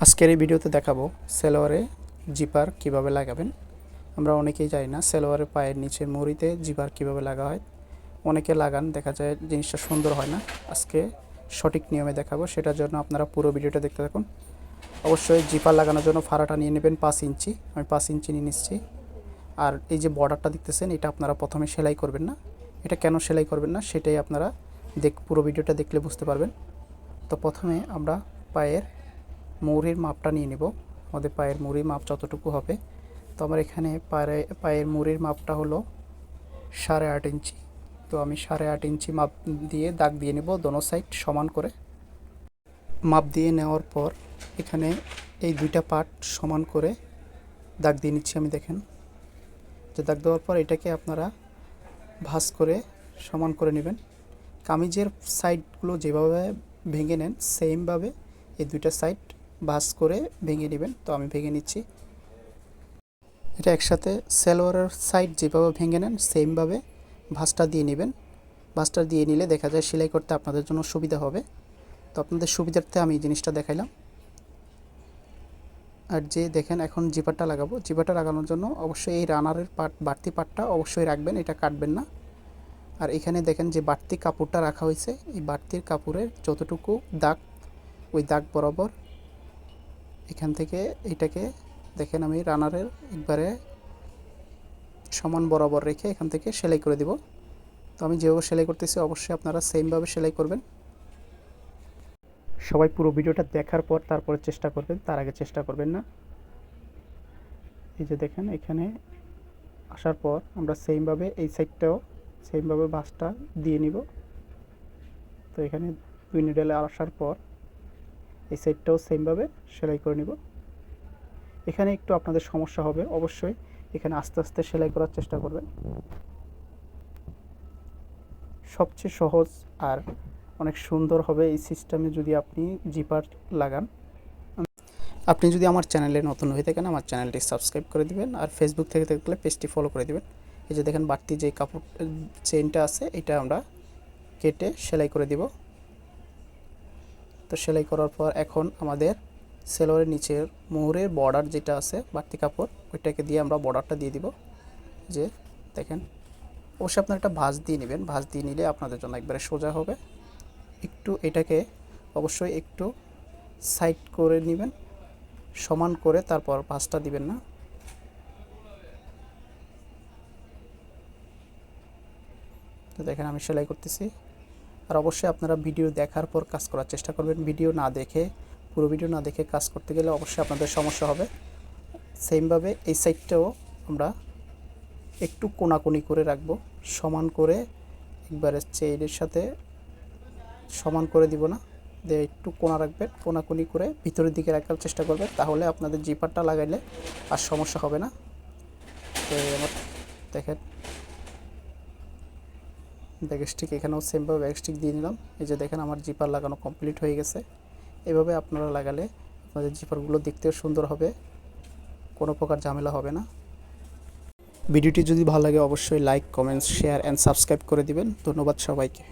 আজকের এই ভিডিওতে দেখাবো সালোয়ারে জিপার কিভাবে লাগাবেন। আমরা অনেকেই জানি না সালোয়ারের পায়ের নিচের মুড়িতে জিপার কিভাবে লাগা হয়। অনেকে লাগান, দেখা যায় জিনিসটা সুন্দর হয় না। আজকে সঠিক নিয়মে দেখাবো, সেটার জন্য আপনারা পুরো ভিডিওটা দেখতে থাকুন। অবশ্যই জিপার লাগানোর জন্য ফাড়াটা নিয়ে নেবেন 5 ইঞ্চি। আমি 5 ইঞ্চি নিয়ে নিচ্ছি। আর এই যে বর্ডারটা দেখতেছেন, এটা আপনারা প্রথমে সেলাই করবেন না। এটা কেন সেলাই করবেন না সেটাই আপনারা পুরো ভিডিওটা দেখলে বুঝতে পারবেন। তো প্রথমে আমরা পায়ের মুড়ির মাপটা নিয়ে নেব। আমাদের পায়ের মুড়ির মাপ যতটুকু হবে, তো আমার এখানে পায়ের মুড়ির মাপটা হলো 8.5 ইঞ্চি। তো আমি 8.5 ইঞ্চি মাপ দিয়ে দাগ দিয়ে নেব দোনো সাইড সমান করে। মাপ দিয়ে নেওয়ার পর এখানে এই দুইটা পার্ট সমান করে দাগ দিয়ে নিচ্ছি আমি। দেখেন যে দাগ দেওয়ার পর এটাকে আপনারা ভাঁজ করে সমান করে নেবেন। কামিজের সাইডগুলো যেভাবে ভেঙে নেন সেমভাবে এই দুইটা সাইড ভাঁজ করে ভেঙে নেবেন। তো আমি ভেঙে নিচ্ছি। এটা একসাথে সালোয়ারের সাইড যেভাবে ভেঙে নেন সেমভাবে ভাঁজটা দিয়ে নেবেন। ভাঁজটা দিয়ে নিলে দেখা যায় সেলাই করতে আপনাদের জন্য সুবিধা হবে। তো আপনাদের সুবিধার্থে আমি এই জিনিসটা দেখাইলাম। আর যে দেখেন এখন জিপারটা লাগাবো। জিপারটা লাগানোর জন্য অবশ্যই এই রানারের বাড়তি পার্টটা অবশ্যই রাখবেন, এটা কাটবেন না। আর এখানে দেখেন যে বাড়তি কাপড়টা রাখা হয়েছে, এই বাড়তির কাপড়ের যতটুকু দাগ, ওই দাগ বরাবর এখান থেকে এটাকে দেখেন আমি রানারের একবারে সমান বরাবর রেখে এখান থেকে সেলাই করে দিব। তো আমি যেভাবে সেলাই করতেছি অবশ্যই আপনারা সেমভাবে সেলাই করবেন। সবাই পুরো ভিডিওটা দেখার পর তারপরে চেষ্টা করবেন, তার আগে চেষ্টা করবেন না। এই যে দেখেন এখানে আসার পর আমরা সেমভাবে এই সাইডটাও সেমভাবে ভাঁজটা দিয়ে নিব। তো এখানে 2 নিডেলে আসার পর এই সাইডটাও সেমভাবে সেলাই করে নিব। এখানে একটু আপনাদের সমস্যা হবে, অবশ্যই এখানে আস্তে আস্তে সেলাই করার চেষ্টা করবেন। সবচেয়ে সহজ আর অনেক সুন্দর হবে এই সিস্টেমে যদি আপনি জিপার লাগান। আপনি যদি আমার চ্যানেলে নতুন হয়ে থাকেন আমার চ্যানেলটি সাবস্ক্রাইব করে দিবেন, আর ফেসবুক থেকে থাকলে পেজটি ফলো করে দিবেন। এই যে দেখেন বাড়তি যে কাপড় চেইনটা আছে এটা আমরা কেটে সেলাই করে দিব। তো সেলাই করার পর এখন আমাদের সালোয়ারের নিচের মোহরের বর্ডার যেটা আছে বাড়তি কাপড়, ওইটাকে দিয়ে আমরা বর্ডারটা দিয়ে দিব। যে দেখেন অবশ্যই আপনারা একটা ভাঁজ দিয়ে নেবেন, ভাঁজ দিয়ে নিলে আপনাদের জন্য একবারে সোজা হবে। একটু এটাকে অবশ্যই একটু সাইড করে নেবেন, সমান করে, তারপর ভাঁজটা দিবেন না। তো দেখেন আমি সেলাই করতেছি। আর অবশ্যই আপনারা ভিডিও দেখার পর কাজ করার চেষ্টা করবেন। ভিডিও না দেখে, পুরো ভিডিও না দেখে কাজ করতে গেলে অবশ্যই আপনাদের সমস্যা হবে। সেমভাবে এই সাইডটাও আমরা একটু কোনাকুনি করে রাখবো, সমান করে একবারে চেইনের সাথে সমান করে দিব না, দিয়ে একটু কোনা রাখবেন, কোনাকুনি করে ভিতরের দিকে রাখার চেষ্টা করবেন, তাহলে আপনাদের জিপারটা লাগাইলে আর সমস্যা হবে না। তো আমার দেখেন ব্যাগস্টিক এখানেও সেমভাবে ব্যাগস্টিক দিয়ে নিলাম। এই যে দেখেন আমার জিপার লাগানো কমপ্লিট হয়ে গেছে। এভাবে আপনারা লাগালে আপনাদের জিপারগুলো দেখতেও সুন্দর হবে, কোনো প্রকার ঝামেলা হবে না। ভিডিওটি যদি ভালো লাগে অবশ্যই like, comments, share and subscribe করে দিবেন। ধন্যবাদ সবাইকে।